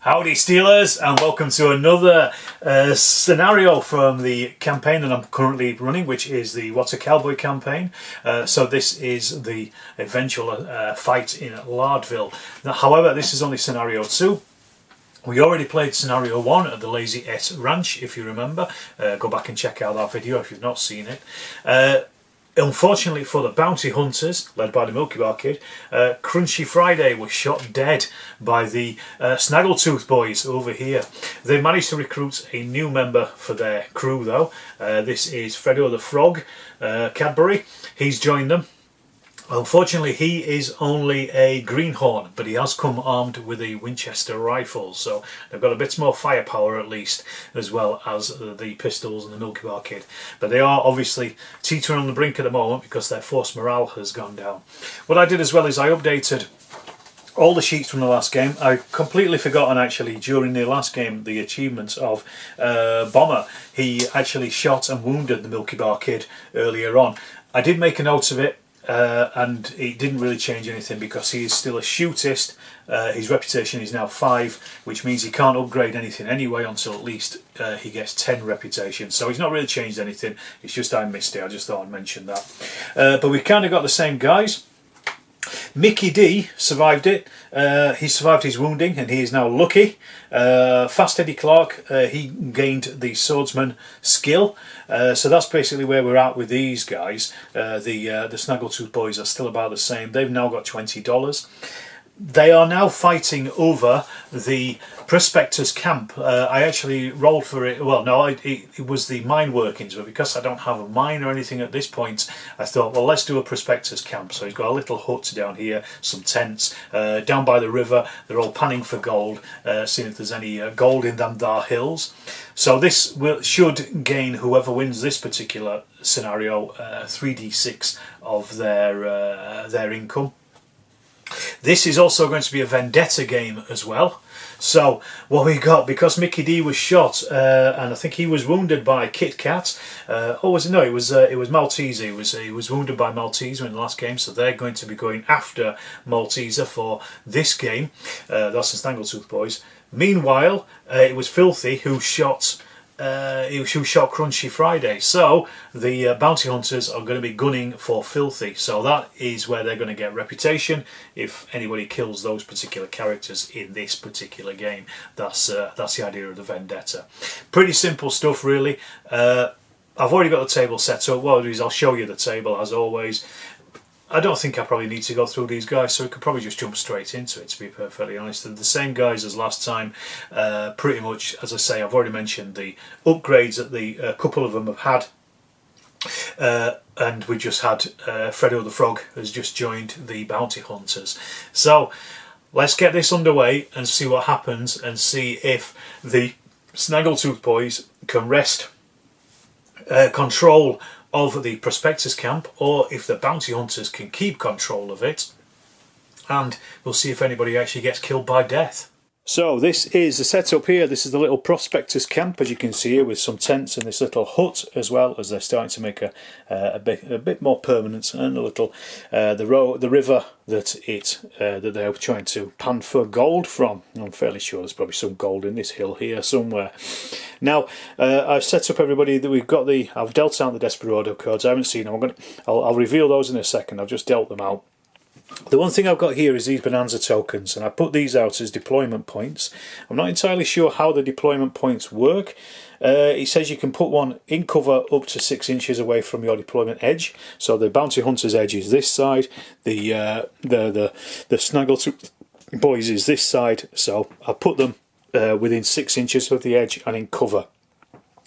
Howdy Steelers, and welcome to another scenario from the campaign that I'm currently running, which is the What's a Cowboy campaign. So this is the eventual fight in Lardville. Now, however, this is only scenario 2. We already played scenario 1 at the Lazy S Ranch, if you remember. Go back and check out that video if you've not seen it. Unfortunately for the bounty hunters, led by the Milky Bar Kid, Crunchy Friday was shot dead by the Snaggletooth Boys over here. They managed to recruit a new member for their crew though. This is Fredo the Frog, Cadbury. He's joined them. Unfortunately, he is only a greenhorn, but he has come armed with a Winchester rifle, so they've got a bit more firepower at least, as well as the pistols and the Milky Bar Kid. But they are obviously teetering on the brink at the moment because their force morale has gone down. What I did as well is I updated all the sheets from the last game. I completely forgotten actually during the last game the achievements of Bomber. He actually shot and wounded the Milky Bar Kid earlier on. I did make a note of it. And it didn't really change anything because he is still a shootist. His reputation is now 5, which means he can't upgrade anything anyway until at least he gets 10 reputation. So he's not really changed anything. It's just I missed it. I just thought I'd mention that. But we kind of got the same guys. Mickey D survived it. He survived his wounding and he is now lucky. Fast Eddie Clark, he gained the swordsman skill. So that's basically where we're at with these guys. The Snaggletooth Boys are still about the same. They've now got $20. They are now fighting over the prospectors camp. I actually rolled for it. Well, no, it was the mine workings, but because I don't have a mine or anything at this point, I thought, well, let's do a prospectors camp. So he's got a little hut down here, some tents down by the river. They're all panning for gold, seeing if there's any gold in them there hills. So this should gain whoever wins this particular scenario 3d6 of their income. This is also going to be a vendetta game as well. So what we got, because Mickey D was shot and I think he was wounded by Kit Kat. It was Malteser. He was wounded by Malteser in the last game, so they're going to be going after Malteser for this game. That's the Snaggletooth Boys. Meanwhile, it was Filthy who shot Crunchy Friday. So the bounty hunters are going to be gunning for Filthy. So that is where they're going to get reputation if anybody kills those particular characters in this particular game. That's the idea of the vendetta. Pretty simple stuff, really. I've already got the table set up. What I'll do is I'll show you the table as always. I don't think I probably need to go through these guys, so we could probably just jump straight into it, to be perfectly honest. They're the same guys as last time, pretty much. As I say, I've already mentioned the upgrades that a couple of them have had. And we just had Fredo the Frog has just joined the bounty hunters. So let's get this underway and see what happens and see if the Snaggletooth Boys can wrest control of the prospectors camp, or if the bounty hunters can keep control of it, and we'll see if anybody actually gets killed by death. So this is the setup here. This is the little prospectors camp, as you can see here, with some tents and this little hut, as well as they're starting to make a bit more permanent, and a little the river that they're trying to pan for gold from. I'm fairly sure there's probably some gold in this hill here somewhere. Now I've set up everybody that we've got I've dealt out the Desperado cards. I haven't seen them. I'll reveal those in a second. I've just dealt them out. The one thing I've got here is these Bonanza tokens, and I put these out as deployment points. I'm not entirely sure how the deployment points work. It says you can put one in cover up to 6 inches away from your deployment edge. So the bounty hunter's edge is this side, the Snaggletooth Boys is this side. So I put them within 6 inches of the edge and in cover.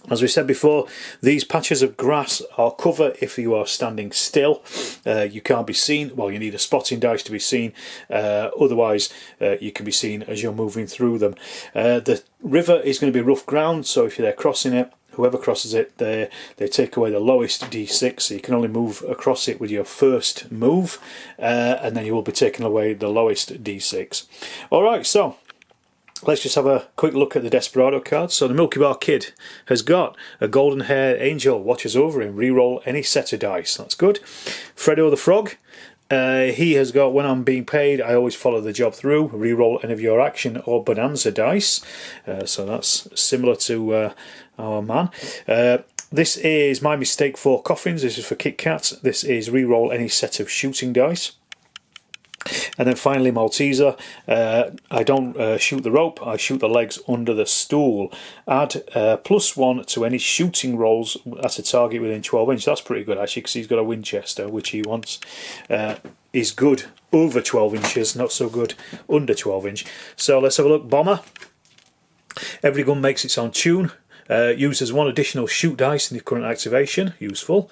As we said before, these patches of grass are cover if you are standing still. You can't be seen. Well, you need a spotting dice to be seen. Otherwise, you can be seen as you're moving through them. The river is going to be rough ground, so if you're crossing it, whoever crosses it, they take away the lowest d6, so you can only move across it with your first move, and then you will be taking away the lowest d6. Alright, so let's just have a quick look at the Desperado cards. So the Milky Bar Kid has got a golden haired angel watches over him. Reroll any set of dice. That's good. Fredo the Frog He has got, when I'm being paid, I always follow the job through, reroll any of your action or bonanza dice. So that's similar to our man. This is my mistake for coffins. This is for Kit Kat. This is reroll any set of shooting dice. And then finally Malteser, I don't shoot the rope, I shoot the legs under the stool. Add +1 to any shooting rolls at a target within 12 inches. That's pretty good actually, because he's got a Winchester, which he wants. Is good over 12 inches, not so good under 12 inch. So let's have a look. Bomber. Every gun makes its own tune. Uses 1 additional shoot dice in the current activation, useful.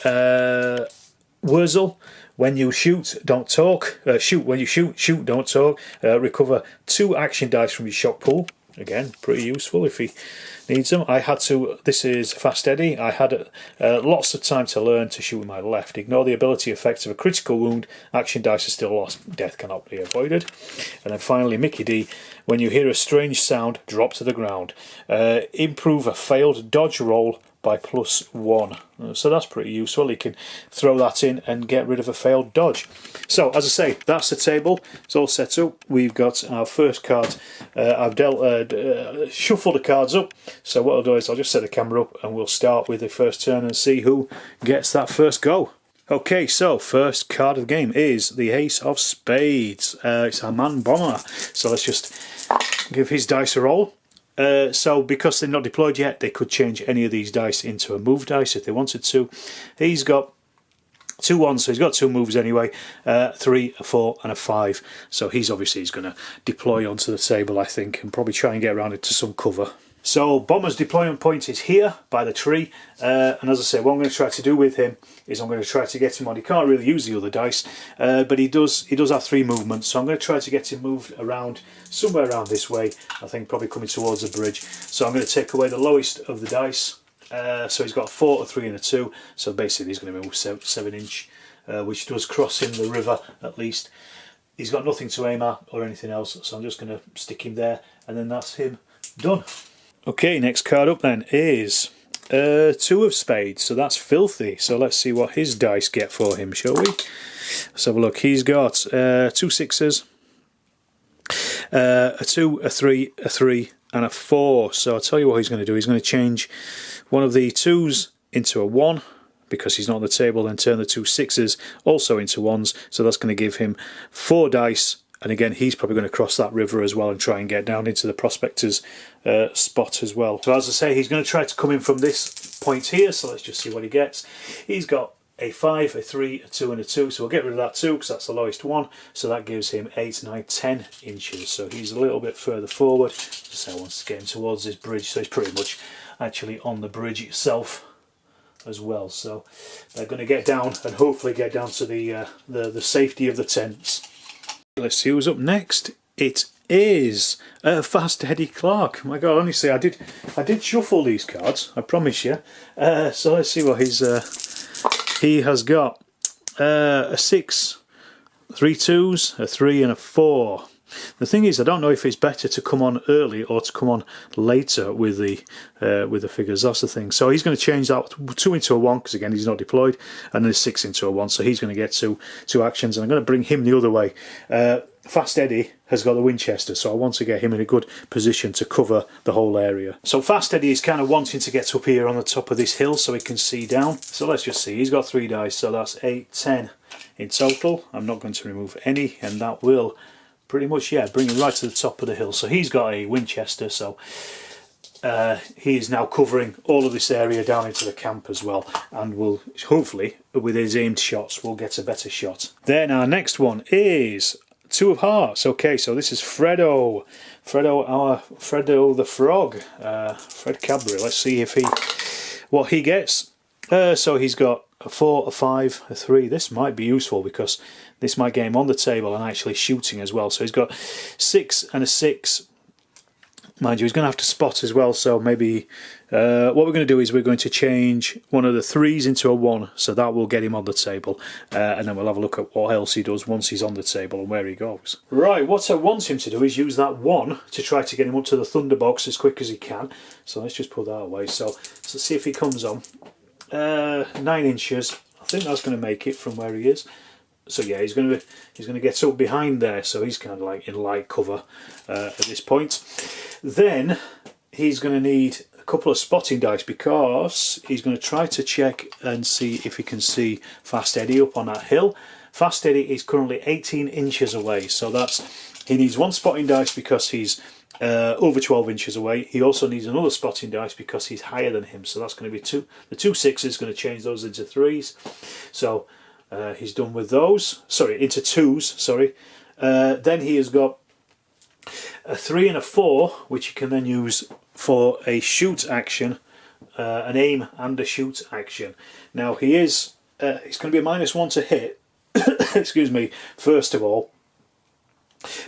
Wurzel. When you shoot, don't talk. Shoot when you shoot, shoot, don't talk. Recover 2 action dice from your shot pool. Again, pretty useful if he needs them. I had to, this is Fast Eddie. I had lots of time to learn to shoot with my left. Ignore the ability effects of a critical wound. Action dice are still lost. Death cannot be avoided. And then finally, Mickey D. When you hear a strange sound, drop to the ground. Improve a failed dodge roll by +1. So that's pretty useful. You can throw that in and get rid of a failed dodge. So as I say, that's the table. It's all set up. We've got our first card. I've shuffled the cards up. So what I'll do is I'll just set the camera up and we'll start with the first turn and see who gets that first go. Okay, so first card of the game is the Ace of Spades. It's our man Bomber. So let's just give his dice a roll. So because they're not deployed yet, they could change any of these dice into a move dice if they wanted to. He's got 2 ones, so he's got 2 moves anyway. 3, a 4 and a 5. So he's going to deploy onto the table, I think, and probably try and get around into some cover. So Bomber's deployment point is here by the tree, and as I say, what I'm going to try to do with him is I'm going to try to get him on. He can't really use the other dice, but he does have 3 movements, so I'm going to try to get him moved around somewhere around this way. I think probably coming towards the bridge. So I'm going to take away the lowest of the dice. So he's got a 4, a 3 and a 2, so basically he's going to move 7 inch, which does cross in the river at least. He's got nothing to aim at or anything else, so I'm just going to stick him there, and then that's him done. Okay, next card up then is 2 of Spades, so that's filthy. So let's see what his dice get for him, shall we? Let's have a look. He's got 2 6s, a 2, a 3, a 3 and a 4. So I'll tell you what he's going to do. He's going to change one of the 2s into a 1 because he's not on the table, then turn the 2 6s also into 1s. So that's going to give him 4 dice. And again, he's probably going to cross that river as well and try and get down into the prospector's spot as well. So as I say, he's going to try to come in from this point here. So let's just see what he gets. He's got a 5, a 3, a 2 and a 2. So we'll get rid of that 2 because that's the lowest one. So that gives him 8, 9, 10 inches. So he's a little bit further forward. Just I want to get him towards this bridge. So he's pretty much actually on the bridge itself as well. So they're going to get down and hopefully get down to the safety of the tents. Let's see who's up next. It is Fast Eddie Clark. My God, honestly, I did shuffle these cards, I promise you. So let's see what he has got. A 6, 3 2s, a 3 and a 4. The thing is, I don't know if it's better to come on early or to come on later with the figures. That's the thing. So he's going to change that 2 into a 1 because again he's not deployed, and then a 6 into a 1. So he's going to get two actions, and I'm going to bring him the other way. Fast Eddie has got the Winchester, so I want to get him in a good position to cover the whole area. So Fast Eddie is kind of wanting to get up here on the top of this hill so he can see down. So let's just see. He's got 3 dice, so that's 8, 10 in total. I'm not going to remove any, and that will pretty much, yeah, bring him right to the top of the hill. So he's got a Winchester, so he is now covering all of this area down into the camp as well, and will hopefully, with his aimed shots, we'll get a better shot. Then our next one is 2 of Hearts. Okay, so this is Fredo the Frog, Fred Cadbury. Let's see what he gets. So he's got a 4, a 5, a 3. This might be useful because this might get him on the table and actually shooting as well. So he's got 6 and a 6. Mind you, he's going to have to spot as well. So maybe what we're going to do is we're going to change one of the 3s into a 1. So that will get him on the table. And then we'll have a look at what else he does once he's on the table and where he goes. Right, what I want him to do is use that 1 to try to get him up to the Thunderbox as quick as he can. So let's just put that away. So let's see if he comes on. 9 inches. I think that's going to make it from where he is. So yeah, he's going to get up behind there, so he's kind of like in light cover at this point. Then he's going to need a couple of spotting dice, because he's going to try to check and see if he can see Fast Eddie up on that hill. Fast Eddie is currently 18 inches away, so he needs one spotting dice because he's over 12 inches away. He also needs another spotting dice because he's higher than him, so that's going to be two. The 2 6s going to change those into 3s, so he's done with those. Sorry, into 2s. Sorry. Then he has got a 3 and a 4, which you can then use for a shoot action, an aim and a shoot action. Now he's going to be a -1 to hit. Excuse me. First of all.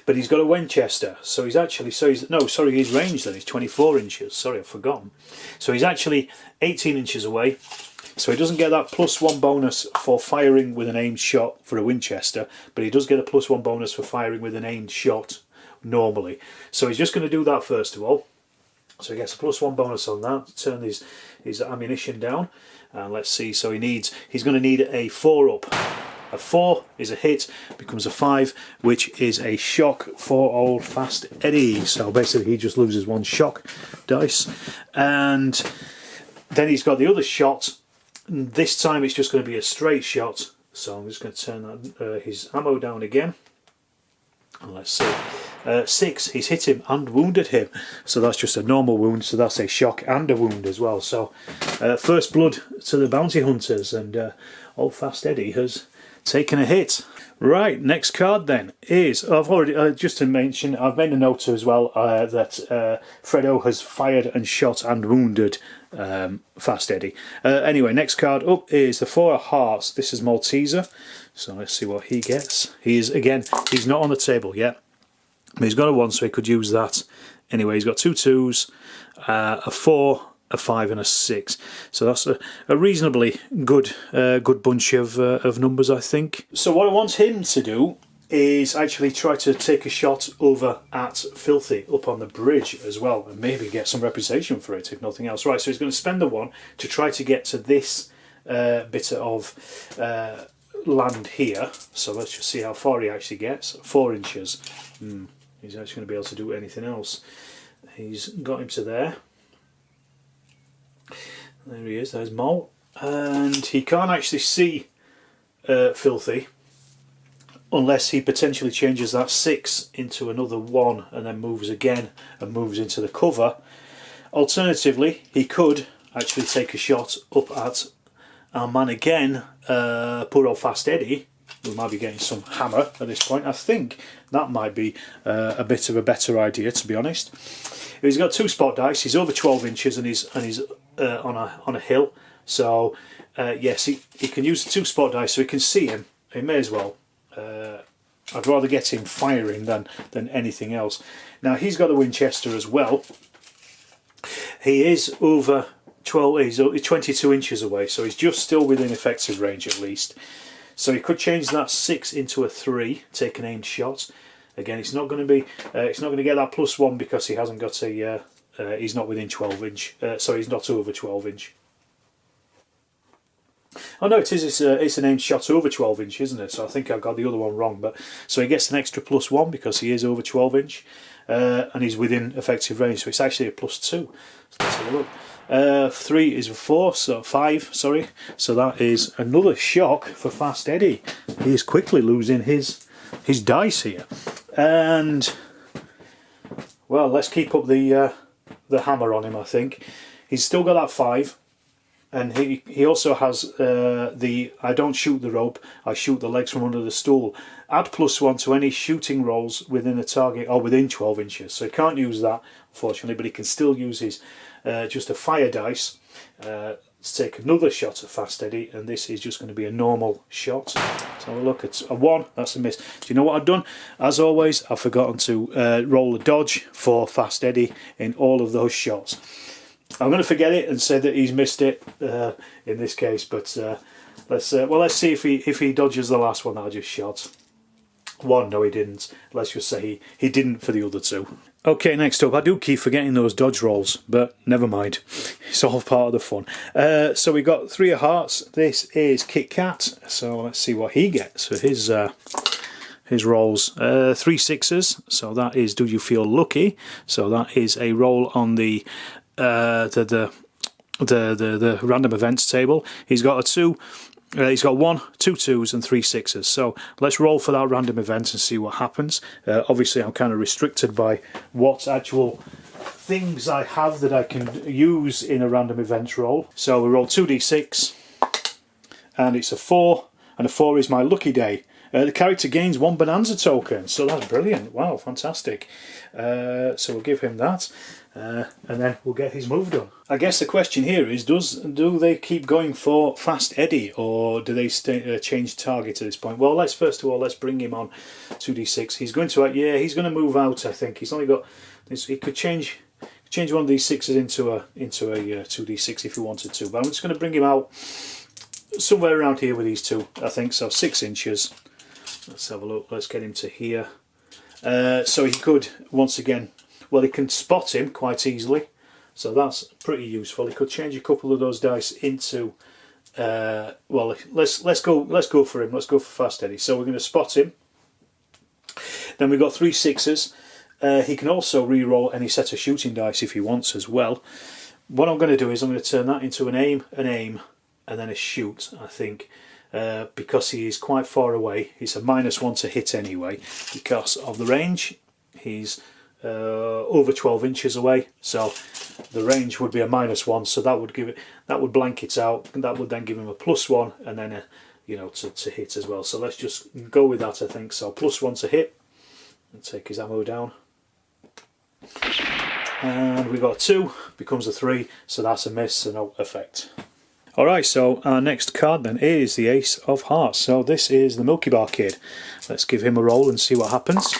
But he's got a Winchester, so he's actually, he's ranged then, he's 24 inches, sorry, I've forgotten. So he's actually 18 inches away, so he doesn't get that +1 bonus for firing with an aimed shot for a Winchester, but he does get a +1 bonus for firing with an aimed shot normally. So he's just going to do that first of all. So he gets a +1 bonus on that to turn his ammunition down. And let's see, so he's going to need a 4 up. A 4 is a hit, becomes a 5, which is a shock for old Fast Eddie. So basically he just loses 1 shock dice. And then he's got the other shot. This time it's just going to be a straight shot. So I'm just going to turn his ammo down again. And let's see. 6, he's hit him and wounded him. So that's just a normal wound, so that's a shock and a wound as well. So first blood to the bounty hunters, and old Fast Eddie has taken a hit. Right, next card then is, I've already, just to mention, I've made a note as well that Fredo has fired and shot and wounded Fast Eddie. Anyway, next card up is the 4 of Hearts. This is Malteser, so let's see what he gets. He's not on the table yet, but he's got a 1, so he could use that. Anyway, he's got 2 2s, a 4, a 5 and a 6, so that's a reasonably good bunch of numbers, I think. So what I want him to do is actually try to take a shot over at Filthy up on the bridge as well, and maybe get some reputation for it if nothing else. Right, so he's going to spend the 1 to try to get to this bit of land here. So let's just see how far he actually gets. 4 inches. He's actually going to be able to do anything else. He's got him to there. There he is, there's Mal, and he can't actually see Filthy unless he potentially changes that 6 into another 1 and then moves again and moves into the cover. Alternatively, he could actually take a shot up at our man again, poor old Fast Eddie, who might be getting some hammer at this point. I think that might be a bit of a better idea, to be honest. He's got 2 spot dice, he's over 12 inches and he's on a hill, so yes, he can use the 2 spot dice, so he can see him. He may as well. I'd rather get him firing than anything else. Now he's got a Winchester as well. He is over 12. He's 22 inches away, so he's just still within effective range at least. So he could change that 6 into a 3, take an aimed shot. Again, it's not going to be. It's not going to get that +1 because he hasn't got a. He's not within 12 inch. So he's not over 12 inch. Oh no, it is. It's an aimed shot over 12 inch, isn't it? So I think I got the other one wrong. But so he gets an extra +1 because he is over 12 inch, and he's within effective range. So it's actually a +2. So let's have a look. 3 is a 4, so 5. Sorry. So that is another shock for Fast Eddie. He is quickly losing his dice here, and well, let's keep up the hammer on him. I think he's still got that 5. And he also has the I don't shoot the rope, I shoot the legs from under the stool. Add +1 to any shooting rolls within a target or within 12 inches. So he can't use that, unfortunately, but he can still use his just a fire dice to take another shot at Fast Eddie, and this is just going to be a normal shot. So have a look at a 1, that's a miss. Do you know what I've done? As always, I've forgotten to roll a dodge for Fast Eddie in all of those shots. I'm going to forget it and say that he's missed it in this case, but let's see if he dodges the last one that I just shot. 1, no he didn't. Let's just say he didn't for the other 2. Okay, next up, I do keep forgetting those dodge rolls, but never mind. It's all part of the fun. So we got 3 of hearts. This is Kit Kat. So let's see what he gets for his rolls. 3 sixes. So that is Do You Feel Lucky? So that is a roll on the random events table. He's got a 2. He's got 1, 2 2s and 3 6s. So let's roll for that random event and see what happens. Obviously I'm kind of restricted by what actual things I have that I can use in a random event roll. So we roll 2d6 and it's a 4, and a 4 is my lucky day. The character gains 1 bonanza token, so that's brilliant. Wow, fantastic. So we'll give him that. And then we'll get his move done. I guess the question here is, do they keep going for Fast Eddie, or do they change target at this point? Well, first of all let's bring him on 2d6. He's going to he's going to move out. I think he's only got this. He could change one of these 6s into a 2d6 if he wanted to. But I'm just going to bring him out somewhere around here with these 2. I think so. 6 inches. Let's have a look. Let's get him to here. So he could once again. Well, he can spot him quite easily, so that's pretty useful. He could change a couple of those dice into. Well, let's go for him. Let's go for Fast Eddie. So we're going to spot him. Then we've got 3 6s. He can also re-roll any set of shooting dice if he wants as well. What I'm going to do is I'm going to turn that into an aim, and then a shoot. I think. Because he is quite far away, it's a -1 to hit anyway. Because of the range, he's over 12 inches away, so the range would be a -1. So that would blank it out, and that would then give him a +1, and then to hit as well. So let's just go with that. I think so. +1 to hit, and take his ammo down. And we got a 2, becomes a 3, so that's a miss, so no effect. Alright, so our next card then is the Ace of Hearts. So this is the Milky Bar Kid. Let's give him a roll and see what happens.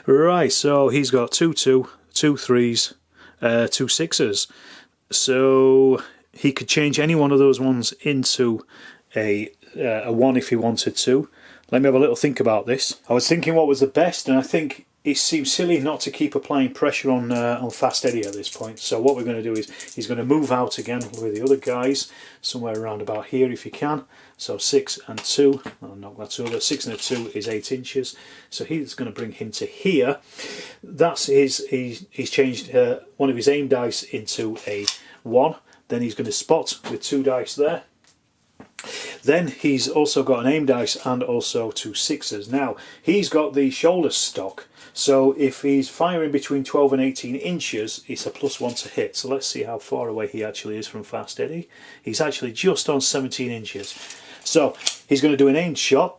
Right, so he's got 2 2, 2 3s, 2 6s. So he could change any one of those ones into a 1 if he wanted to. Let me have a little think about this. I was thinking what was the best, and I think it seems silly not to keep applying pressure on Fast Eddie at this point. So what we're going to do is he's going to move out again with the other guys, somewhere around about here if he can. So 6 and 2, I'll knock that over. 6 and a 2 is 8 inches. So he's going to bring him to here. That's he's changed one of his aim dice into a 1. Then he's going to spot with 2 dice there. Then he's also got an aim dice and also 2 6s. Now he's got the shoulder stock. So if he's firing between 12 and 18 inches, it's a +1 to hit. So let's see how far away he actually is from Fast Eddie. He's actually just on 17 inches. So he's going to do an aimed shot.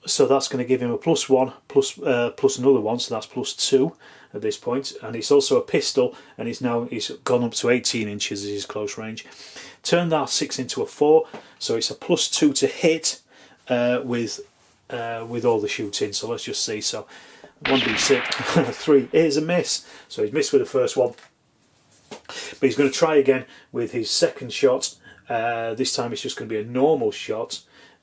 So that's going to give him a +1 plus another 1, so that's +2 at this point. And it's also a pistol, and he's gone up to 18 inches as his close range. Turn that 6 into a 4, so it's a +2 to hit with all the shooting. So let's just see. So 1d6, 3 is a miss. So he's missed with the first one. But he's going to try again with his second shot. This time it's just going to be a normal shot.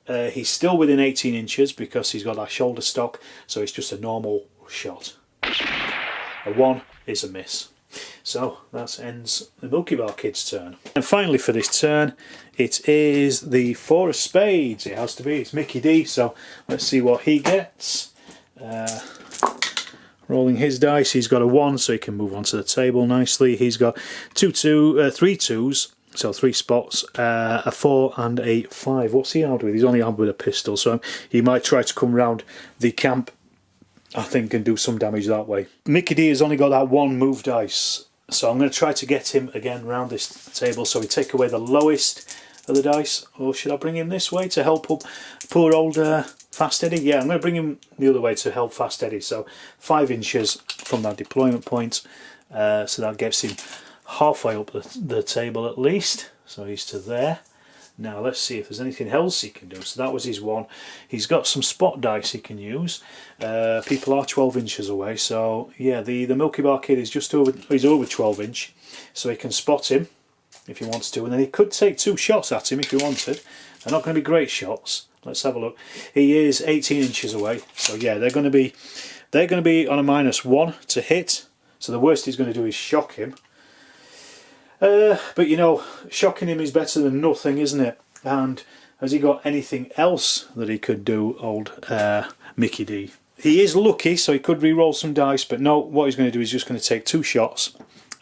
He's still within 18 inches because he's got that shoulder stock, so it's just a normal shot. A 1 is a miss. So that ends the Milky Bar Kid's turn. And finally for this turn, it is the 4 of spades. It has to be. It's Mickey D, so let's see what he gets. Rolling his dice, he's got a 1, so he can move onto the table nicely. He's got 3 2s, so 3 spots, a 4 and a 5. What's he armed with? He's only armed with a pistol, so he might try to come round the camp, I think, and do some damage that way. Mickey D has only got that 1 move dice, so I'm going to try to get him again round this table. So we take away the lowest of the dice, or should I bring him this way to help up poor old Fast Eddie? Yeah, I'm going to bring him the other way to help Fast Eddie. So 5 inches from that deployment point, so that gets him halfway up the table at least. So he's to there. Now let's see if there's anything else he can do. So that was his 1. He's got some spot dice he can use. People are 12 inches away, so yeah, the Milky Bar Kid is just over. He's over 12 inch, so he can spot him if he wants to, and then he could take 2 shots at him if he wanted. They're not going to be great shots. Let's have a look. He is 18 inches away, so yeah, they're going to be They're going to be on a -1 to hit, so the worst he's going to do is shock him. But you know, shocking him is better than nothing, isn't it? And has he got anything else that he could do, old Mickey D? He is lucky, so he could re-roll some dice, but no, what he's going to do is just going to take 2 shots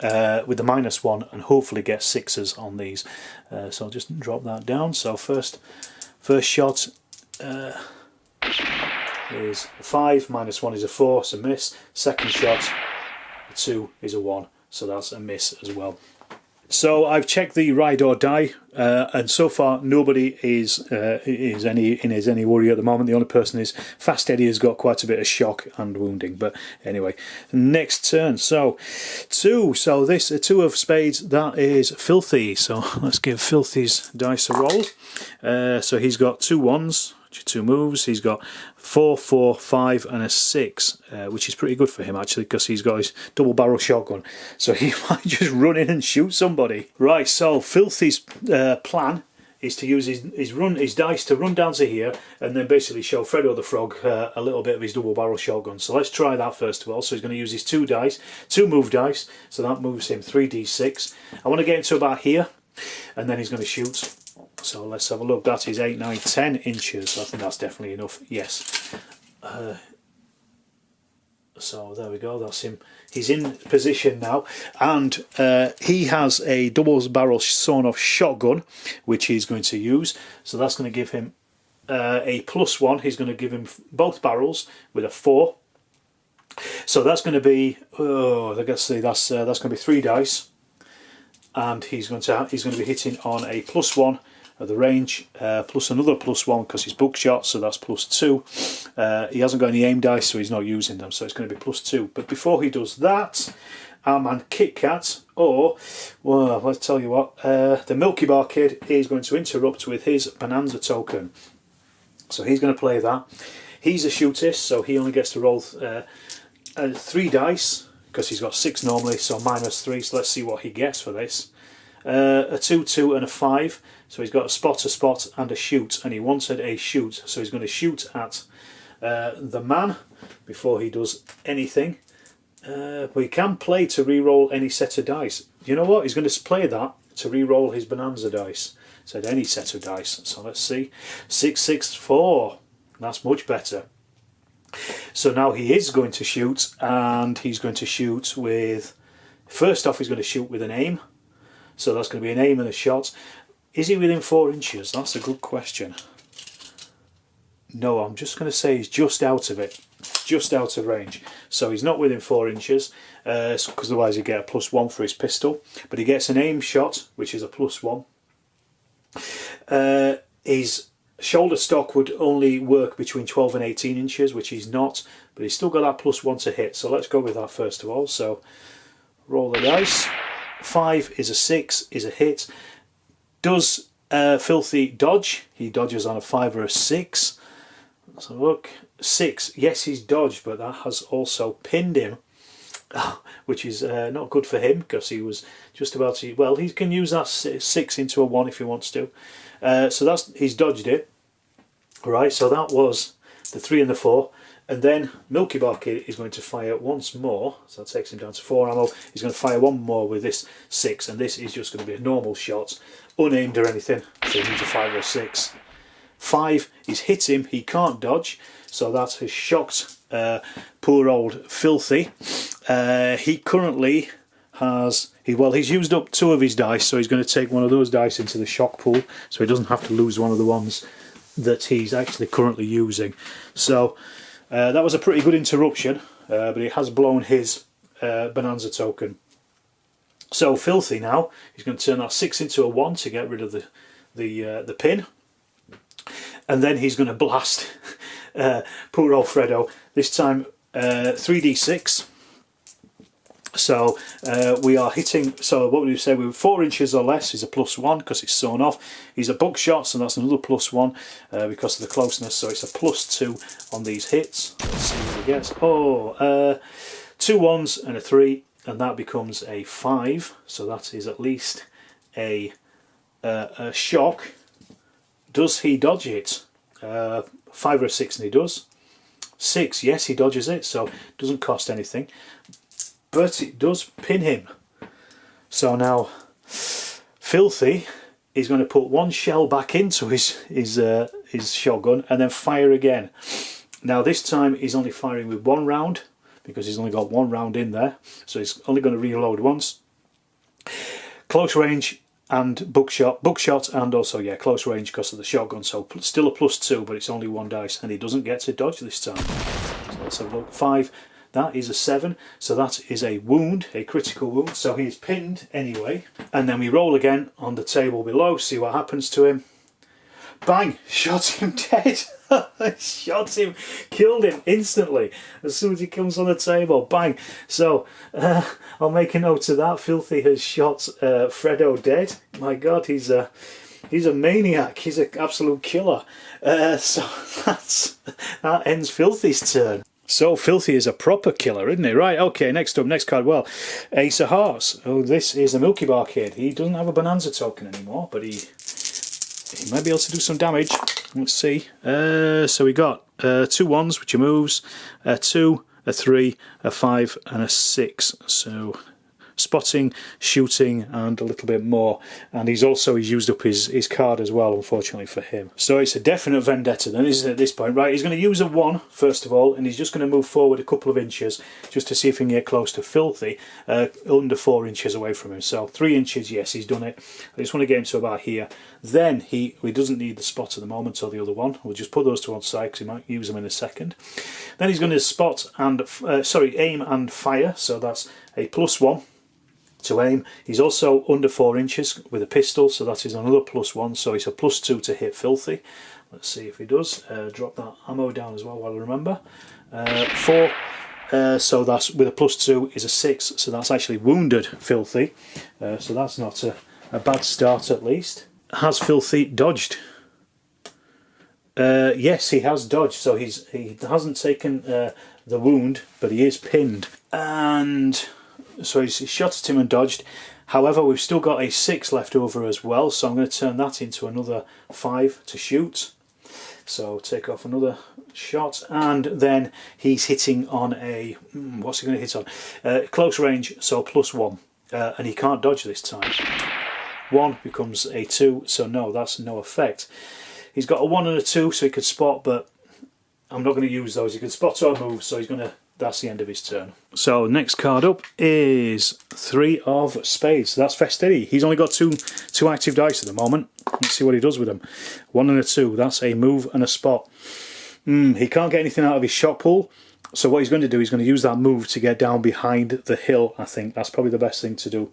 with the -1 and hopefully get 6s on these. So I'll just drop that down. So first shot is a 5, -1 is a 4, it's a miss. Second shot, a 2 is a 1, so that's a miss as well. So I've checked the ride or die, and so far nobody is in any worry at the moment. The only person is Fast Eddie, has got quite a bit of shock and wounding. But anyway, next turn. So 2. So this a 2 of spades. That is Filthy. So let's give Filthy's dice a roll. So he's got 2 1s. 2 moves. He's got 4, 4, 5 and a 6, which is pretty good for him actually, because he's got his double barrel shotgun, so he might just run in and shoot somebody. Right, so Filthy's plan is to use his dice to run down to here and then basically show Freddo the Frog a little bit of his double barrel shotgun. So let's try that first of all. So he's going to use his 2 dice, 2 move dice, so that moves him 3d6. I want to get into about here and then he's going to shoot. So let's have a look. That is 8, 9, 10 inches. I think that's definitely enough. Yes. So there we go. That's him. He's in position now, and he has a double barrel sawn-off shotgun, which he's going to use. So that's going to give him a +1. He's going to give him both barrels with a 4. So that's going to be let's see. That's going to be 3 dice, and he's going to be hitting on a +1. At the range, plus another +1 because he's buckshot, so that's +2. He hasn't got any aim dice, so he's not using them, so it's going to be +2. But before he does that, our man Kit Kat, well, let's tell you what, the Milky Bar Kid is going to interrupt with his Bonanza token. So he's going to play that. He's a shootist, so he only gets to roll 3 dice, because he's got 6 normally, so -3, so let's see what he gets for this. A 2, 2 and a 5, so he's got a spot and a shoot, and he wanted a shoot, so he's going to shoot at the man before he does anything. But he can play to re-roll any set of dice. You know what, he's going to play that to re-roll his Bonanza dice, said any set of dice. So let's see, 6, 6, 4, that's much better. So now he is going to shoot, and he's going to shoot with, first off he's going to shoot with an aim. So that's going to be an aim and a shot. Is he within 4 inches? That's a good question. No, I'm just going to say he's just out of it. Just out of range. So he's not within 4 inches, because otherwise he'd get a +1 for his pistol. But he gets an aim shot, which is a +1. His shoulder stock would only work between 12 and 18 inches, which he's not. But he's still got that +1 to hit. So let's go with that first of all. So roll the dice. 5 is a 6, is a hit. Does Filthy dodge? He dodges on a 5 or a 6. Let's look. 6, yes, he's dodged, but that has also pinned him, which is not good for him, because he was just about to, well, he can use that 6 into a 1 if he wants to. So he's dodged it. Right, so that was the 3 and the 4. And then Milky Bar Kid is going to fire once more, so that takes him down to 4 ammo. He's going to fire one more with this 6, and this is just going to be a normal shot, unaimed or anything, so he needs a 5 or a 6. 5 is hit him, he can't dodge, so that has shocked poor old Filthy. He currently has, he's used up 2 of his dice, so he's going to take one of those dice into the shock pool, so he doesn't have to lose one of the ones that he's actually currently using. So that was a pretty good interruption, but he has blown his Bonanza token. So Filthy now, he's going to turn that 6 into a 1 to get rid of the pin. And then he's going to blast poor old Freddo, this time 3d6. So we are hitting, so what would you say, we were 4 inches or less is a +1 because it's sawn off. He's a buckshot, so that's another +1 because of the closeness, so it's a +2 on these hits. Let's see what he gets. 2 1s and a 3, and that becomes a 5, so that is at least a shock. Does he dodge it? 5 or a 6, and he does. 6, yes, he dodges it, so it doesn't cost anything, but it does pin him. So now Filthy is going to put 1 shell back into his shotgun and then fire again. Now this time he's only firing with 1 round because he's only got 1 round in there, so he's only going to reload once. Close range and buckshot and also, yeah, close range because of the shotgun, so still a +2, but it's only 1 dice, and he doesn't get to dodge this time. So let's have a look. 5, that is a 7, so that is a wound, a critical wound, so he is pinned anyway. And then we roll again on the table below, see what happens to him. Bang! Shot him dead! Shot him, killed him instantly as soon as he comes on the table. Bang! So I'll make a note of that. Filthy has shot Fredo dead. My God, he's a maniac. He's an absolute killer. So that ends Filthy's turn. So Filthy is a proper killer, isn't he? Right, okay, next up, next card. Well, Ace of Hearts. Oh, this is a Milky Bar kid. He doesn't have a Bonanza token anymore, but he might be able to do some damage. Let's see. So we got 2 1s, which are moves, a 2, a 3, a 5 and a 6. So spotting, shooting and a little bit more. And he's used up his card as well, unfortunately for him. So it's a definite vendetta then, isn't it, at this point? Right, he's going to use a 1 first of all, and he's just going to move forward a couple of inches just to see if he can get close to Filthy, under 4 inches away from him. So 3 inches, yes, he's done it. I just want to get him to about here. Then he doesn't need the spot at the moment or the other one. We'll just put those to one side because he might use them in a second. Then he's going to spot and aim and fire, so that's a +1 to aim. He's also under 4 inches with a pistol, so that is another +1, so it's a +2 to hit Filthy. Let's see if he does. Drop that ammo down as well while I remember. 4, so that's with a +2 is a 6, so that's actually wounded Filthy, so that's not a bad start at least. Has Filthy dodged? Yes, he has dodged, so he hasn't taken the wound, but he is pinned. And so he's shot at him and dodged. However, we've still got a 6 left over as well, so I'm going to turn that into another 5 to shoot. So take off another shot, and then he's hitting on a... what's he going to hit on? Close range, so +1. And he can't dodge this time. 1 becomes a 2, so no, that's no effect. He's got a 1 and a 2, so he could spot, but I'm not going to use those. He can spot or move, so he's going to... that's the end of his turn. So next card up is 3 of Spades. So that's Festini. He's only got two active dice at the moment. Let's see what he does with them. 1 and a 2. That's a move and a spot. He can't get anything out of his shot pool. So what he's going to do, he's going to use that move to get down behind the hill, I think. That's probably the best thing to do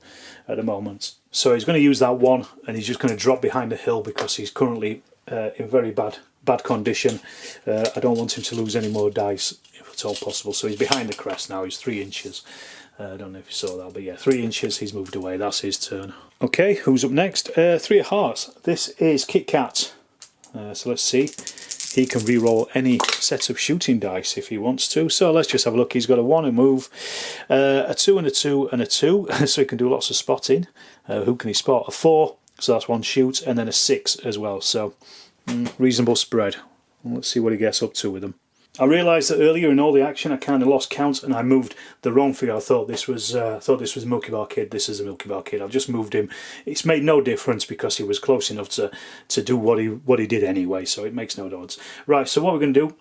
at the moment. So he's going to use that 1, and he's just going to drop behind the hill because he's currently in very bad condition. I don't want him to lose any more dice if at all possible. So he's behind the crest now. He's 3 inches. I don't know if you saw that, but yeah, 3 inches. He's moved away. That's his turn. Okay, who's up next? 3 of Hearts. This is Kit Kat. So let's see. He can re-roll any set of shooting dice if he wants to. So let's just have a look. He's got a 1 and move, a 2 and a 2 and a 2. So he can do lots of spotting. Who can he spot? A 4. So that's 1 shoot, and then a 6 as well. So reasonable spread. Let's see what he gets up to with them. I realised that earlier in all the action I kind of lost count and I moved the wrong figure. I thought this was a Milky Bar Kid. This is a Milky Bar Kid. I've just moved him. It's made no difference because he was close enough to do what he did anyway, so it makes no odds. Right, so what we're going to do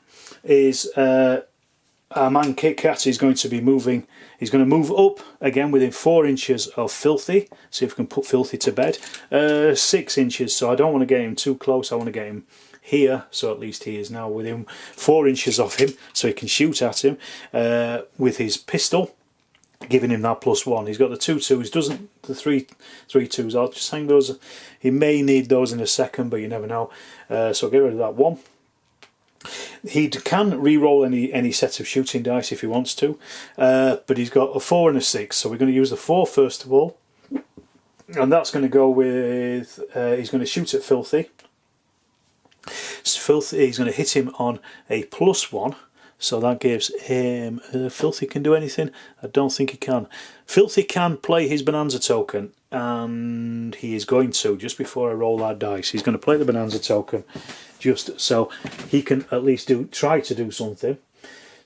is our man Kit Kat is going to be moving. He's going to move up again within 4 inches of Filthy. See if we can put Filthy to bed. 6 inches, so I don't want to get him too close. I want to get him here, so at least he is now within 4 inches of him, so he can shoot at him with his pistol, giving him that +1. He's got the 2 2s, doesn't the 3 2s. I'll just hang those. He may need those in a second, but you never know. So get rid of that 1. He can re-roll any set of shooting dice if he wants to, but he's got a 4 and a 6, so we're going to use the 4 first of all, and that's going to go with, he's going to shoot at Filthy. Filthy, he's going to hit him on a +1, so that gives him... Filthy can do anything? I don't think he can. Filthy can play his Bonanza token, and he is going to, just before I roll that dice, he's going to play the Bonanza token, just so he can at least try to do something.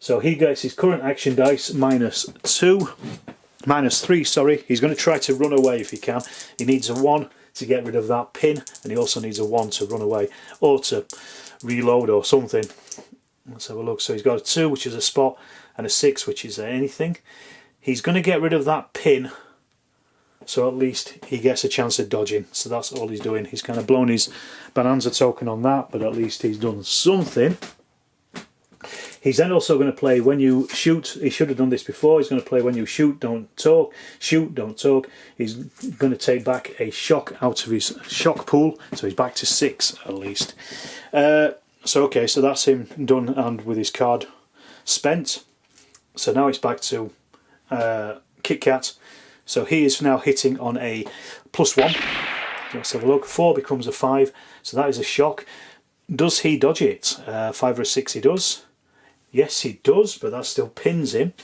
So he gets his current action dice -3, sorry. He's going to try to run away if he can. He needs a 1 to get rid of that pin, and he also needs a 1 to run away or to reload or something. Let's have a look. So he's got a 2, which is a spot, and a 6, which is anything. He's going to get rid of that pin, so at least he gets a chance at dodging. So that's all he's doing. He's kind of blown his bonanza token on that, but at least he's done something. He's then also going to play when you shoot. He should have done this before. He's going to play when you shoot, don't talk. Shoot, don't talk. He's going to take back a shock out of his shock pool, so he's back to 6 at least. So okay, so that's him done and with his card spent. So now it's back to Kit Kat. So he is now hitting on a +1. Let's have a look. 4 becomes a 5, so that is a shock. Does he dodge it? 5 or a 6 he does. Yes, he does, but that still pins him.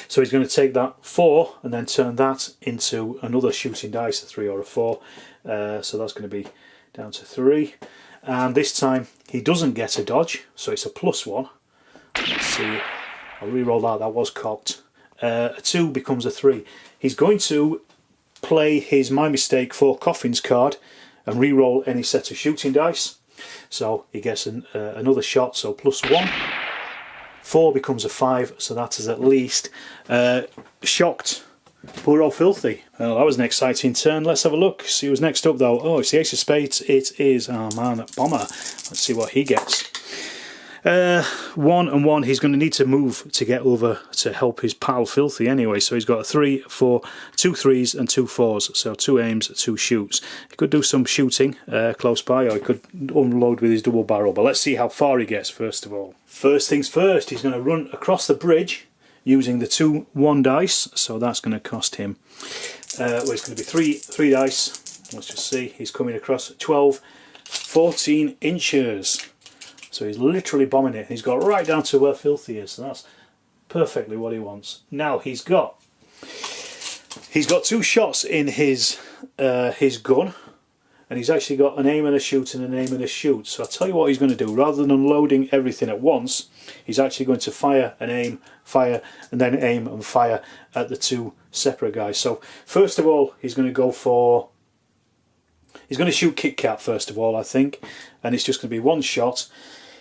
So he's going to take that 4 and then turn that into another shooting dice, a 3 or a 4. So that's going to be down to 3. And this time he doesn't get a dodge, so it's a +1. Let's see. I'll re-roll that. That was cocked. A 2 becomes a 3. He's going to play his My Mistake 4 Coffins card and re-roll any set of shooting dice. So he gets another shot, so +1. 4 becomes a 5, so that is at least shocked. Poor old Filthy. Well, that was an exciting turn. Let's have a look. See who's next up though. Oh, it's the Ace of Spades. It is, oh man, Bomber. Let's see what he gets. 1 and 1. He's going to need to move to get over to help his pal Filthy anyway. So he's got a 3, 4, 2 3s and 2 4s. So 2 aims, 2 shoots. He could do some shooting close by, or he could unload with his double barrel. But let's see how far he gets first of all. First things first, he's going to run across the bridge using the 2 1 dice. So that's going to cost him, well, it's going to be 3 dice. Let's just see. He's coming across 12, 14 inches. So he's literally bombing it. He's got right down to where Filthy is. So that's perfectly what he wants. Now he's got 2 shots in his gun, and he's actually got an aim and a shoot and an aim and a shoot. So I'll tell you what he's going to do. Rather than unloading everything at once, he's actually going to fire and aim, fire, and then aim and fire at the 2 separate guys. So first of all, he's going to go for... He's going to shoot Kit Kat first of all, I think, and it's just going to be 1 shot.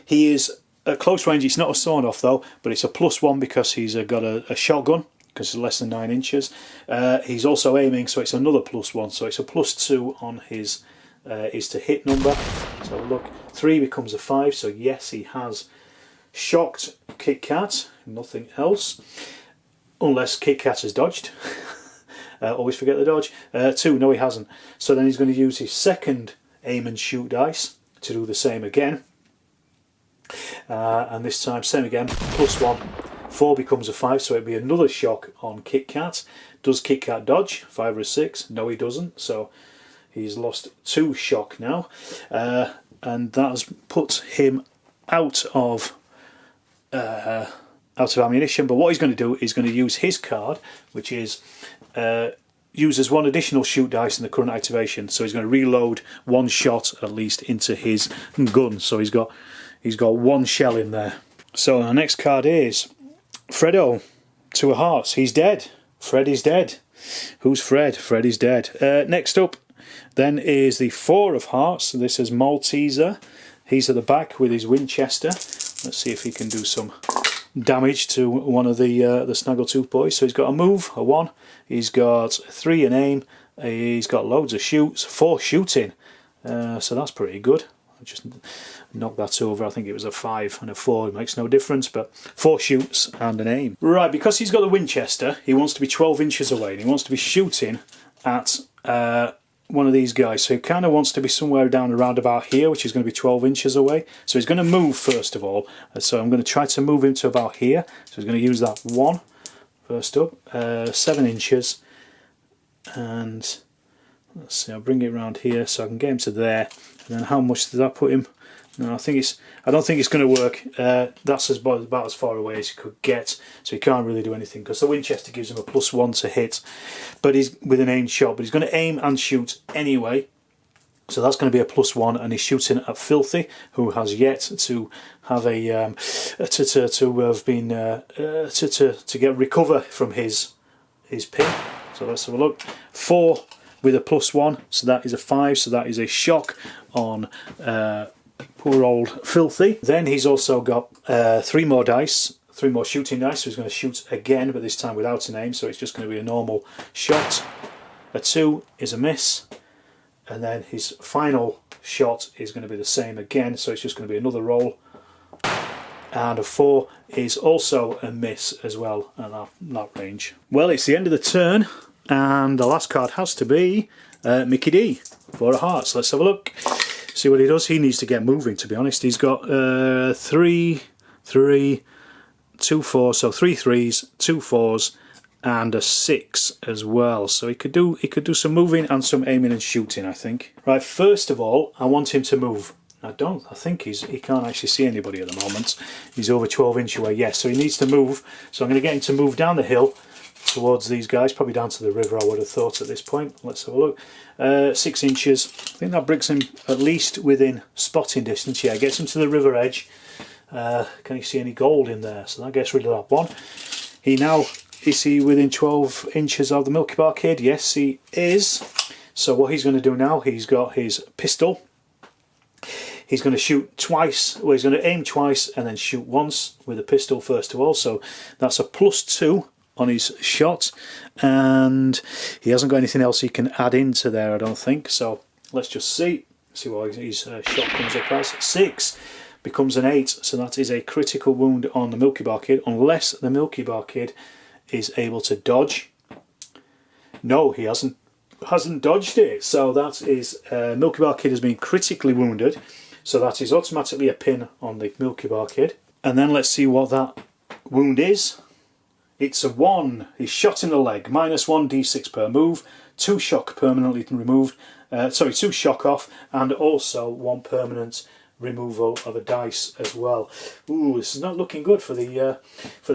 He is at close range. It's not a sawn-off though, but it's a +1 because he's got a shotgun, because it's less than 9 inches. He's also aiming, so it's another +1, so it's a +2 on his to hit number. So look, 3 becomes a 5, so yes, he has shocked Kit Kat, nothing else, unless Kit Kat has dodged. Always forget the dodge. 2, no he hasn't. So then he's going to use his second aim and shoot dice to do the same again. And this time, same again, +1. 4 becomes a 5, so it'll be another shock on Kit Kat. Does Kit Kat dodge? 5 or a 6? No he doesn't, so he's lost 2 shock now. And that has put him out of ammunition. But what he's going to do is going to use his card, which is uses 1 additional shoot dice in the current activation. So he's going to reload 1 shot at least into his gun. So he's got 1 shell in there. So our next card is Fredo, 2 of hearts. He's dead. Fred is dead. Who's Fred? Fred is dead. Next up then is the 4 of hearts. This is Malteser. He's at the back with his Winchester. Let's see if he can do some damage to one of the Snaggletooth Boys. So he's got a move, a 1. He's got 3 in aim. He's got loads of shoots, 4 shooting. So that's pretty good. I just knocked that over. I think it was a 5 and a 4. It makes no difference, but 4 shoots and an aim. Right, because he's got the Winchester, he wants to be 12 inches away, and he wants to be shooting at one of these guys. So he kind of wants to be somewhere down around about here, which is going to be 12 inches away. So he's going to move first of all. So I'm going to try to move him to about here. So he's going to use that 1 first up, 7 inches, and let's see, I'll bring it around here so I can get him to there. And then how much does that put him? No, I don't think it's going to work. That's about as far away as he could get, so he can't really do anything because the Winchester gives him a +1 to hit, but he's with an aimed shot. But he's going to aim and shoot anyway. So that's going to be a +1, and he's shooting at Filthy, who has yet to have a to get recover from his pin. So let's have a look. 4 with a +1, so that is a 5. So that is a shock on poor old Filthy. Then he's also got 3 more dice. 3 more shooting dice, so he's going to shoot again, but this time without an aim, so it's just going to be a normal shot. A 2 is a miss, and then his final shot is going to be the same again, so it's just going to be another roll. And a 4 is also a miss as well at that range. Well, it's the end of the turn, and the last card has to be Mickey D, 4 of hearts. Let's have a look, see what he does. He needs to get moving, to be honest. He's got 3, 3, 2 4s, so 3 3s, 2 4s, and a 6 as well. So he could do some moving and some aiming and shooting, I think. Right, first of all, I want him to move. I think he can't actually see anybody at the moment. He's over 12 inch away. Yes, so he needs to move. So I'm going to get him to move down the hill towards these guys, probably down to the river, I would have thought at this point. Let's have a look. 6 inches. I think that brings him at least within spotting distance. Yeah, gets him to the river edge. Can you see any gold in there? So that gets rid of that one. Is he within 12 inches of the Milky Bar Kid? Yes, he is. So what he's going to do now, he's got his pistol. He's going to shoot twice, well, he's going to aim twice and then shoot once with the pistol first of all. So that's a +2 on his shot, and he hasn't got anything else he can add into there, I don't think. So let's just see what his shot comes up as. 6 becomes an 8, so that is a critical wound on the Milky Bar Kid, unless the Milky Bar Kid is able to dodge. No, he hasn't dodged it, so that is Milky Bar Kid has been critically wounded, so that is automatically a pin on the Milky Bar Kid. And then let's see what that wound is. It's a 1. He's shot in the leg, -1 d6 per move, 2 shock permanently removed, 2 shock off, and also 1 permanent removal of a dice as well. Ooh, this is not looking good for the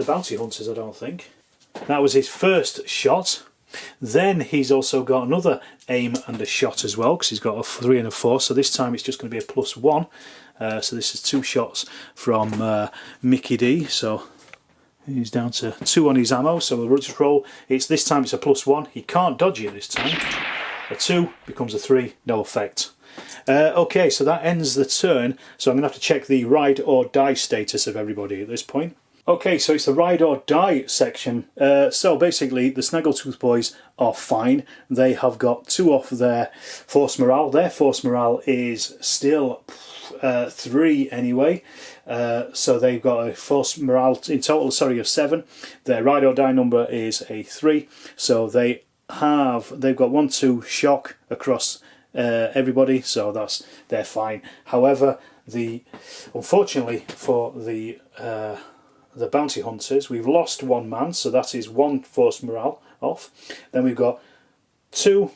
bounty hunters, I don't think. That was his first shot. Then he's also got another aim and a shot as well, because he's got a 3 and a 4, so this time it's just going to be a +1. So this is 2 shots from Mickey D, so he's down to 2 on his ammo, so we'll just roll. This time it's a +1, he can't dodge it this time. A 2 becomes a 3, no effect. Okay, so that ends the turn, so I'm going to have to check the ride or die status of everybody at this point. Okay, so it's the ride or die section. So basically the Snaggletooth Boys are fine. They have got 2 off their force morale. Their force morale is still 3 anyway. So they've got a force morale in total, of 7. Their ride or die number is a 3. So they've got 1-2 shock across everybody, so they're fine. However, unfortunately for the bounty hunters, we've lost 1 man, so that is 1 force morale off. Then we've got 2,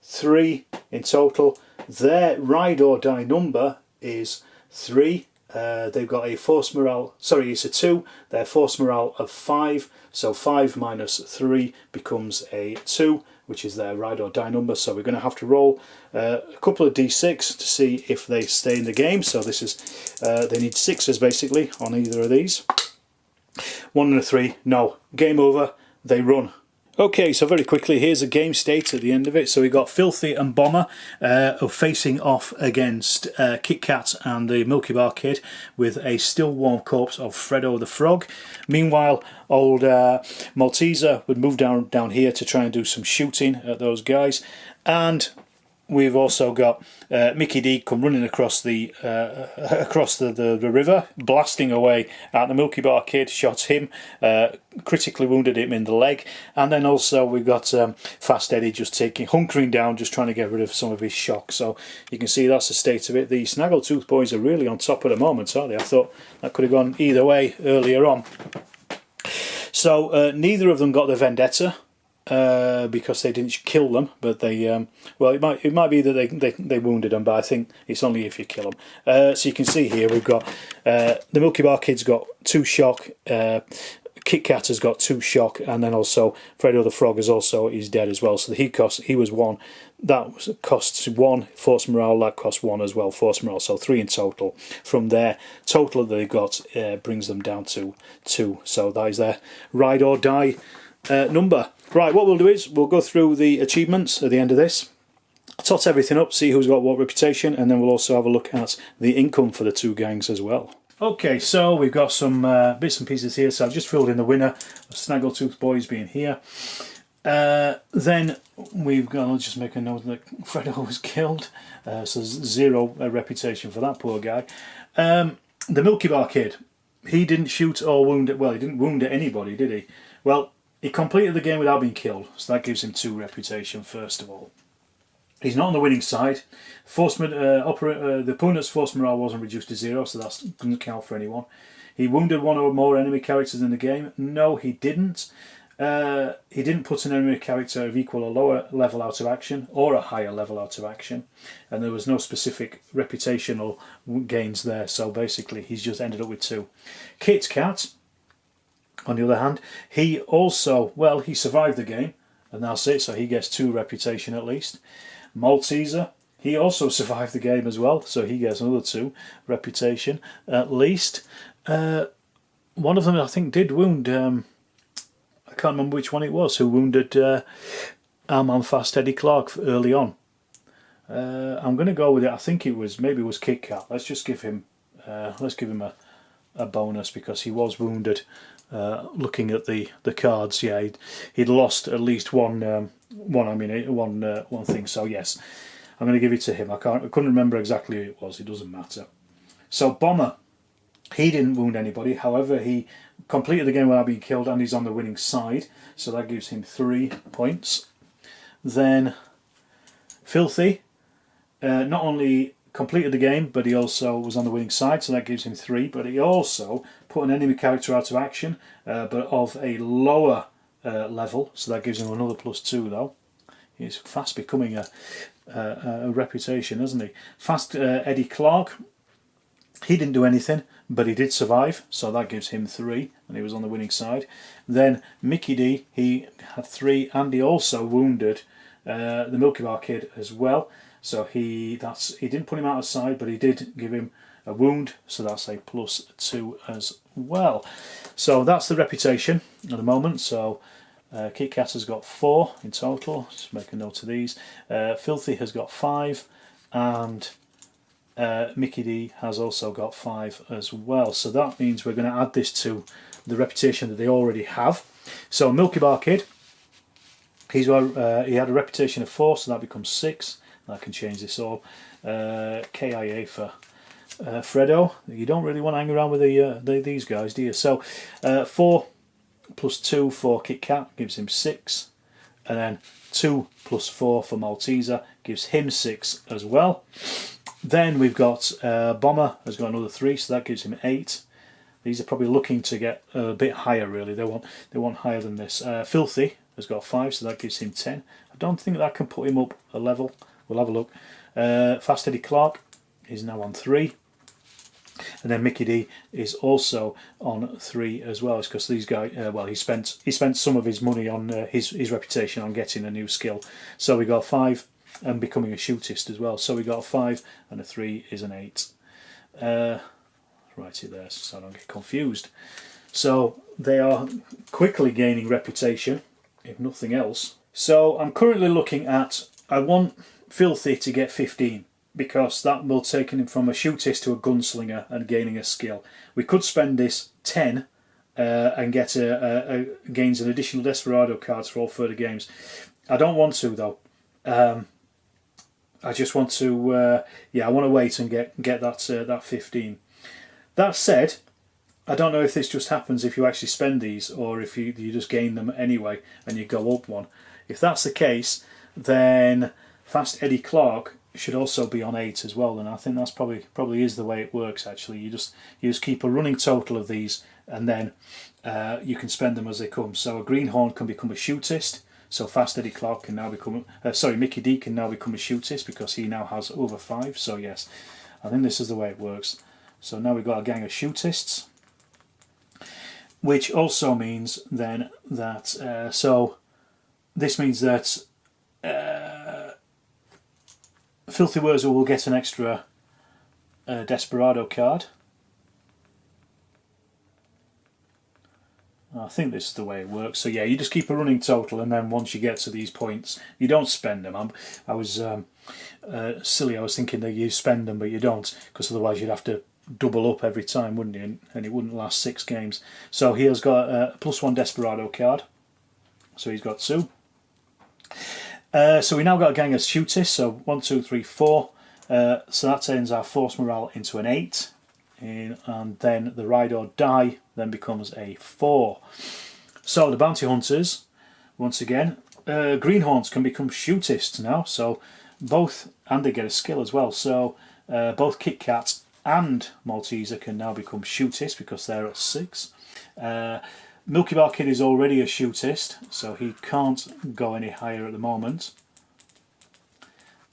3 in total. Their ride or die number is 3. They've got a force morale, it's a 2, their force morale of 5, so 5 minus 3 becomes a 2, which is their ride or die number. So we're going to have to roll a couple of d6 to see if they stay in the game. So this is, they need 6s basically on either of these. 1 and a 3, no, game over, they run. Okay, so very quickly, here's a game state at the end of it. So we've got Filthy and Bomber facing off against Kit Kat and the Milky Bar Kid with a still warm corpse of Freddo the Frog. Meanwhile, old Malteser would move down here to try and do some shooting at those guys. And we've also got Mickey D come running across the river, blasting away at the Milky Bar Kid, shot him, critically wounded him in the leg, and then also we've got Fast Eddie just hunkering down, just trying to get rid of some of his shock. So you can see that's the state of it. The Snaggletooth Boys are really on top at the moment, aren't they? I thought that could have gone either way earlier on. So neither of them got the vendetta. Because they didn't kill them, but they well, it might be that they wounded them, but I think it's only if you kill them. So you can see here we've got the Milky Bar Kid's got 2 shock, Kit Kat has got 2 shock, and then also Freddo the Frog is dead as well. So he was 1. that costs 1 force morale, that costs 1 as well, force morale, so 3 in total. From there, total that they've got brings them down to 2. So that is their ride or die number. Right, what we'll do is we'll go through the achievements at the end of this, tot everything up, see who's got what reputation, and then we'll also have a look at the income for the 2 gangs as well. Okay, so we've got some bits and pieces here. So I've just filled in the winner of Snaggletooth Boys being here. Then we've got, I'll just make a note that Fredo was killed, so 0 reputation for that poor guy. The Milky Bar Kid, he didn't shoot or wound it. Well, he didn't wound anybody, did he? Well, he completed the game without being killed, so that gives him 2 reputation first of all. He's not on the winning side. The opponent's force morale wasn't reduced to 0, so that doesn't count for anyone. He wounded 1 or more enemy characters in the game. No, he didn't. He didn't put an enemy character of equal or lower level out of action, or a higher level out of action, and there was no specific reputational gains there, so basically he's just ended up with 2. Kit Kat, on the other hand, he also, well, he survived the game, and that's it, so he gets 2 reputation at least. Malteser, he also survived the game as well, so he gets another 2 reputation at least. One of them I think did wound, I can't remember which one it was, who wounded our man Fast Eddie Clark early on. I'm going to go with it. I think it was, maybe it was Kit Kat. Let's just give him, a bonus because he was wounded. Looking at the cards, yeah, he'd lost at least one thing. So yes, I'm going to give it to him. I couldn't remember exactly who it was. It doesn't matter. So Bomber, he didn't wound anybody. However, he completed the game without being killed, and he's on the winning side. So that gives him 3 points. Then Filthy, not only completed the game, but he also was on the winning side, so that gives him 3. But he also put an enemy character out of action, but of a lower level, so that gives him another +2 though. He's fast becoming a reputation, isn't he? Fast Eddie Clark, he didn't do anything, but he did survive, so that gives him 3, and he was on the winning side. Then Mickey D, he had 3, and he also wounded the Milky Bar Kid as well. So he didn't put him out of side, but he did give him a wound, so that's a +2 as well. So that's the reputation at the moment. So Kit Kat has got 4 in total. Just make a note of these. Filthy has got 5, and Mickey D has also got 5 as well. So that means we're going to add this to the reputation that they already have. So Milky Bar Kid, he had a reputation of 4, so that becomes 6. I can change this all. KIA for Fredo. You don't really want to hang around with these guys, do you? So 4 + 2 for Kit Kat gives him 6, and then 2 + 4 for Malteser gives him 6 as well. Then we've got Bomber has got another 3, so that gives him 8. These are probably looking to get a bit higher, really. They want higher than this. Filthy has got 5, so that gives him 10. I don't think that can put him up a level. We'll have a look. Fast Eddie Clark is now on 3, and then Mickey D is also on 3 as well. It's because these guys, well, he spent some of his money on his reputation on getting a new skill. So we got 5 and becoming a shootist as well. So we got a 5 and a 3 is an 8. Write it there so I don't get confused. So they are quickly gaining reputation, if nothing else. So I'm currently looking at, I want Filthy to get 15, because that will take him from a shootist to a gunslinger and gaining a skill. We could spend this 10 and get gains an additional Desperado cards for all further games. I don't want to though. I just want to, yeah, I want to wait and get that 15. That said, I don't know if this just happens if you actually spend these, or if you just gain them anyway and you go up 1. If that's the case, then Fast Eddie Clark should also be on 8 as well, and I think that's probably is the way it works actually. You just keep a running total of these, and then you can spend them as they come. So a Greenhorn can become a shootist, so Fast Eddie Clark can now become, Mickey D can now become a shootist because he now has over 5, so yes, I think this is the way it works. So now we've got a gang of shootists, which also means then that, so this means that Filthy Wurzel will get an extra Desperado card. I think this is the way it works. So yeah, you just keep a running total, and then once you get to these points, you don't spend them. I was silly. I was thinking that you spend them, but you don't, because otherwise you'd have to double up every time, wouldn't you? And it wouldn't last 6 games. So he has got a +1 Desperado card. So he's got 2. So we now got a gang of shooters. So 1, 2, 3, 4. So that turns our force morale into an 8. And then the ride or die then becomes a 4. So the bounty hunters, once again, greenhorns can become shootists now. So both, and they get a skill as well. So both Kit Kat and Malteser can now become shootists because they're at 6. Milky Bar Kid is already a shootist, so he can't go any higher at the moment.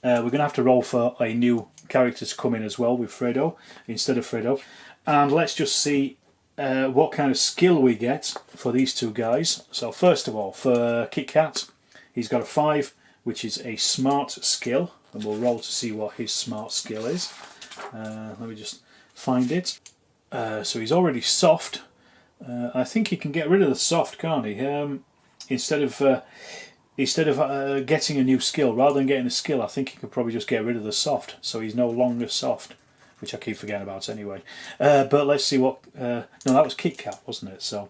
We're going to have to roll for a new character to come in as well with Fredo, instead of Fredo. And let's just see what kind of skill we get for these two guys. So first of all, for Kit Kat, he's got a 5, which is a smart skill. And we'll roll to see what his smart skill is. Let me just find it. So he's already soft. I think he can get rid of the soft, can't he? Instead of getting a new skill, rather than getting a skill, I think he could probably just get rid of the soft, so he's no longer soft, which I keep forgetting about anyway. But let's see what. No, that was Kit Kat, wasn't it? So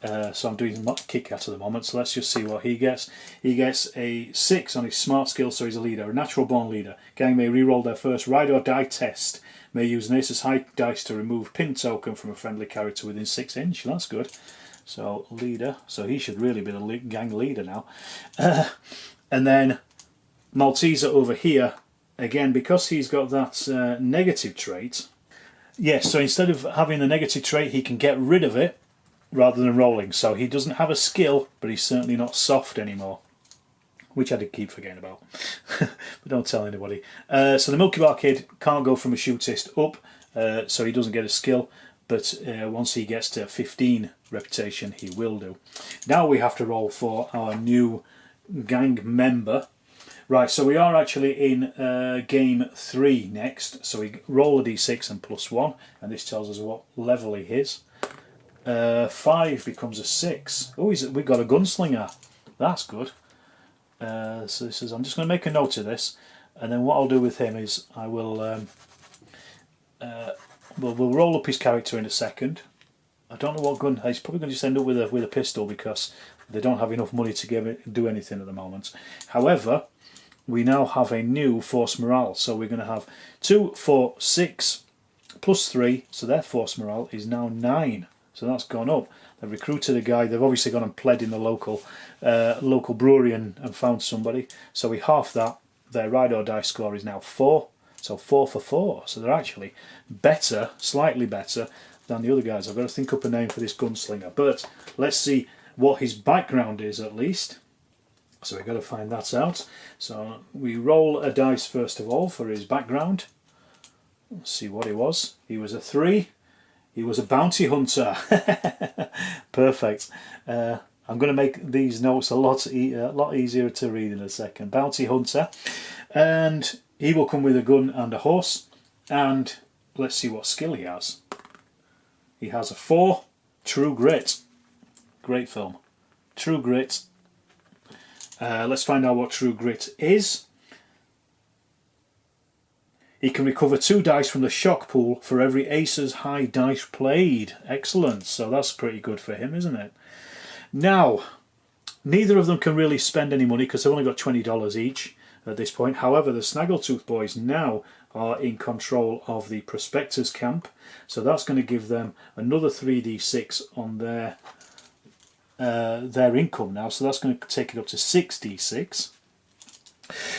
I'm doing Kit Kat at the moment. So let's just see what he gets. He gets a 6 on his smart skill, so he's a leader, a natural born leader. Gang may re-roll their first ride or die test. May use an Ace's High dice to remove pin token from a friendly character within 6 inch. That's good. So leader, so he should really be the gang leader now. And then Malteser over here, again, because he's got that negative trait. Yes, so instead of having the negative trait, he can get rid of it rather than rolling. So he doesn't have a skill, but he's certainly not soft anymore, which I did keep forgetting about. But don't tell anybody. So the Milky Bar Kid can't go from a shootist up, so he doesn't get a skill. But once he gets to 15 reputation, he will do. Now we have to roll for our new gang member. Right, so we are actually in game 3 next. So we roll a d6 and +1, and this tells us what level he is. 5 becomes a 6. Oh, we've got a gunslinger. That's good. So this is. I'm just going to make a note of this, and then what I'll do with him is I will. We'll roll up his character in a second. I don't know what gun. He's probably going to just end up with a pistol because they don't have enough money to do anything at the moment. However, we now have a new force morale, so we're going to have 2, 4, 6 +3. So their force morale is now 9. So that's gone up. They've recruited a guy. They've obviously gone and pled in the local brewery and found somebody. So we half that. Their ride or die score is now 4. So 4 for 4. So they're actually better, slightly better than the other guys. I've got to think up a name for this gunslinger. But let's see what his background is at least. So we've got to find that out. So we roll a dice first of all for his background. Let's see what he was. He was a 3. He was a bounty hunter. Perfect. I'm going to make these notes a lot easier to read in a second. Bounty hunter. And he will come with a gun and a horse. And let's see what skill he has. He has a 4. True Grit. Great film. True Grit. Let's find out what True Grit is. He can recover 2 dice from the shock pool for every Ace's High dice played. Excellent. So that's pretty good for him, isn't it? Now, neither of them can really spend any money because they've only got $20 each at this point. However, the Snaggletooth Boys now are in control of the Prospectors camp. So that's going to give them another 3d6 on their income now. So that's going to take it up to 6d6.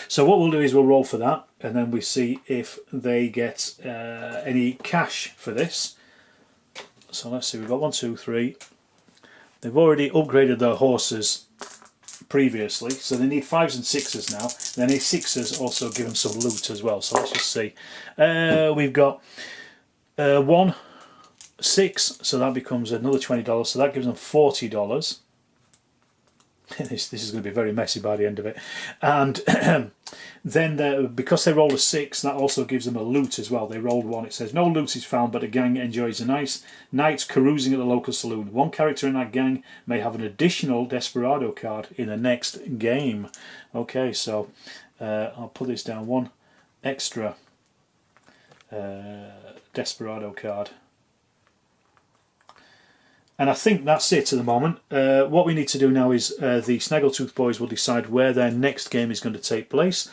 So what we'll do is we'll roll for that, and then we see if they get any cash for this. So let's see, we've got 1, 2, 3. They've already upgraded their horses previously, so they need 5s and 6s now. Then these 6s also give them some loot as well. So let's just see. We've got 1, 6, so that becomes another $20. So that gives them $40. this is going to be very messy by the end of it. And then because they rolled a 6, that also gives them a loot as well. They rolled 1. It says no loot is found, but a gang enjoys a nice night carousing at the local saloon. One character in that gang may have an additional Desperado card in the next game. Okay, so I'll put this down. 1 extra Desperado card. And I think that's it at the moment. What we need to do now is the Snaggletooth Boys will decide where their next game is going to take place,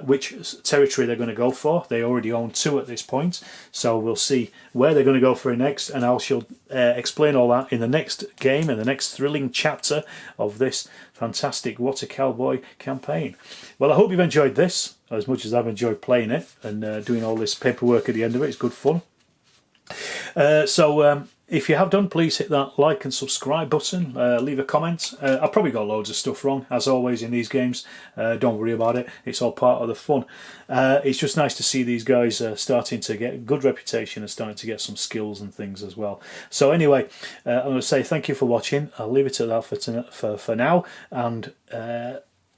which territory they're going to go for. They already own 2 at this point, so we'll see where they're going to go for next, and I shall explain all that in the next game, in the next thrilling chapter of this fantastic What a Cowboy campaign. Well, I hope you've enjoyed this as much as I've enjoyed playing it, and doing all this paperwork at the end of it. It's good fun. If you have done, please hit that like and subscribe button, leave a comment. I've probably got loads of stuff wrong, as always in these games. Don't worry about it, it's all part of the fun. It's just nice to see these guys starting to get a good reputation and starting to get some skills and things as well. So anyway, I'm going to say thank you for watching. I'll leave it at that for now, and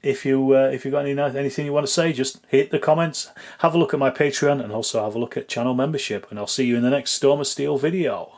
if you've got anything you want to say, just hit the comments, have a look at my Patreon, and also have a look at channel membership, and I'll see you in the next Storm of Steel video.